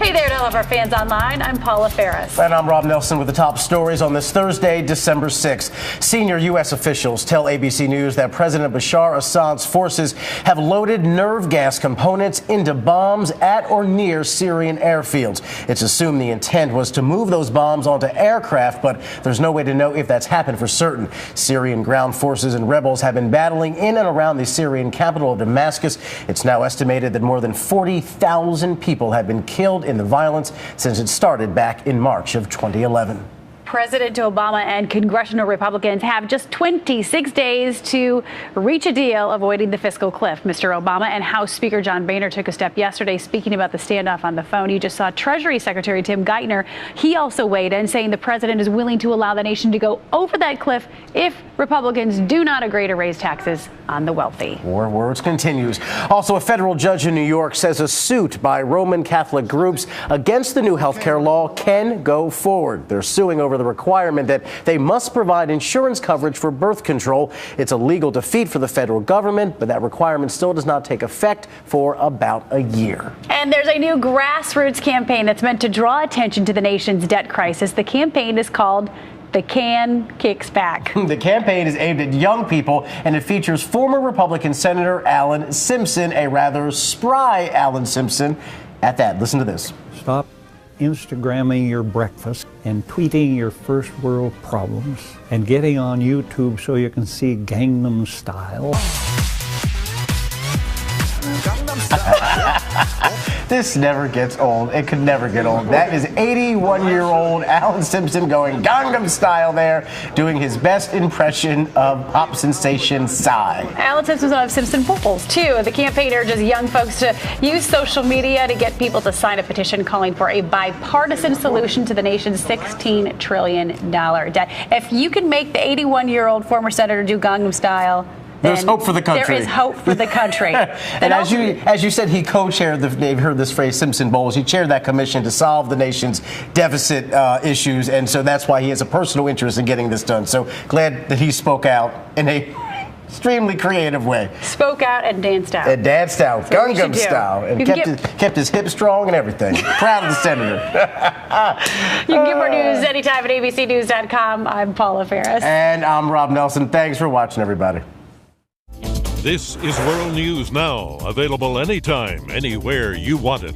Hey there to all of our fans online. I'm Paula Ferris. And I'm Rob Nelson with the top stories on this Thursday, December 6th. Senior U.S. officials tell ABC News that President Bashar Assad's forces have loaded nerve gas components into bombs at or near Syrian airfields. It's assumed the intent was to move those bombs onto aircraft, but there's no way to know if that's happened for certain. Syrian ground forces and rebels have been battling in and around the Syrian capital of Damascus. It's now estimated that more than 40,000 people have been killed in the violence since it started back in March of 2011. President Obama and congressional Republicans have just 26 days to reach a deal avoiding the fiscal cliff. Mr. Obama and House Speaker John Boehner took a step yesterday speaking about the standoff on the phone. You just saw Treasury Secretary Tim Geithner. He also weighed in, saying the president is willing to allow the nation to go over that cliff if Republicans do not agree to raise taxes on the wealthy. War words continues. Also, a federal judge in New York says a suit by Roman Catholic groups against the new health care law can go forward. They're suing over the requirement that they must provide insurance coverage for birth control. It's a legal defeat for the federal government, but that requirement still does not take effect for about a year. And there's a new grassroots campaign that's meant to draw attention to the nation's debt crisis. The campaign is called The Can Kicks Back. The campaign is aimed at young people, and it features former Republican Senator Alan Simpson, a rather spry Alan Simpson. At that, listen to this. Stop Instagramming your breakfast and tweeting your first world problems and getting on YouTube so you can see Gangnam Style. This never gets old. It could never get old. That is 81-year-old Alan Simpson going Gangnam Style there, doing his best impression of pop sensation Psy. Alan Simpson's one of Simpson Poles, too. The campaign urges young folks to use social media to get people to sign a petition calling for a bipartisan solution to the nation's $16 trillion debt. If you can make the 81-year-old former senator do Gangnam Style, there's hope for the country. There is hope for the country. And as you said, he co-chaired, they've heard this phrase, Simpson Bowles. He chaired that commission to solve the nation's deficit issues, and so that's why he has a personal interest in getting this done. So glad that he spoke out in a extremely creative way. Spoke out and danced out. And danced out, Gangnam Style, and kept his hips strong and everything. Proud of the senator. You can get more news anytime at abcnews.com. I'm Paula Ferris. And I'm Rob Nelson. Thanks for watching, everybody. This is World News Now, available anytime, anywhere you want it.